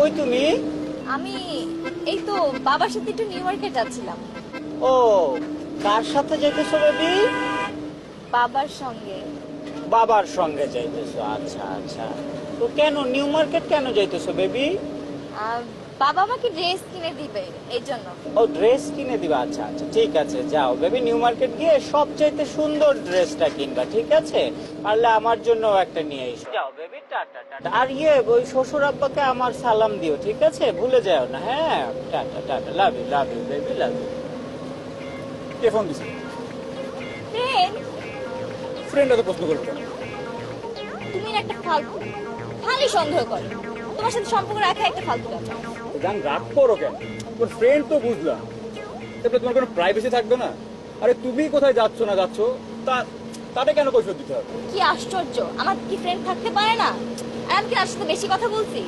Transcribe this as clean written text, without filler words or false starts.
কই তুমি? আমি এই তো বাবার সাথে একটু নিউ মার্কেট যাচ্ছিলাম। ও, কার সাথে যাইতেছো বেবি? বাবার সঙ্গে। বাবার সঙ্গে যাইতেছো, আচ্ছা আচ্ছা। তো কেন নিউ মার্কেট কেন যাইতেছো বেবি? আহ, বাবা আমাকে ড্রেস কিনে দিবে এই জন্য। ও, ড্রেস কিনে দিবা, আচ্ছা আচ্ছা, ঠিক আছে, যাও বেবি নিউ মার্কেট গিয়ে সবচাইতে সুন্দর ড্রেসটা কিনবা, ঠিক আছে? পারলে আমার জন্য একটা নিয়ে এসো। যাও বেবি, টাটা টাটা। আর ওই শ্বশুর আব্বাকে আমার সালাম দিও, ঠিক আছে? ভুলে যাও না, হ্যাঁ? Tata tata, love you baby, love you. কে ফোন দিছে? ফ্রেন্ড, ফ্রেন্ডরা তো প্রশ্ন করবো কেন? তুমি না একটা ফালতু, খালি সন্দেহ করে। তোমার সাথে সম্পর্ক রাখা একটা ফালতু কাজ। গান রাগ করো কেন? তোর ফ্রেন্ড তো বুঝলাম, তারপরে তোমার কোনো প্রাইভেসি থাকবে না? আরে তুমি কোথায় যাচ্ছ না যাচ্ছ তা তাতে কেন কৈফিয়ত দিতে হবে? কি আশ্চর্য, আমার কি ফ্রেন্ড থাকতে পারে না? আর আমি কি তার সাথে বেশি কথা বলছি?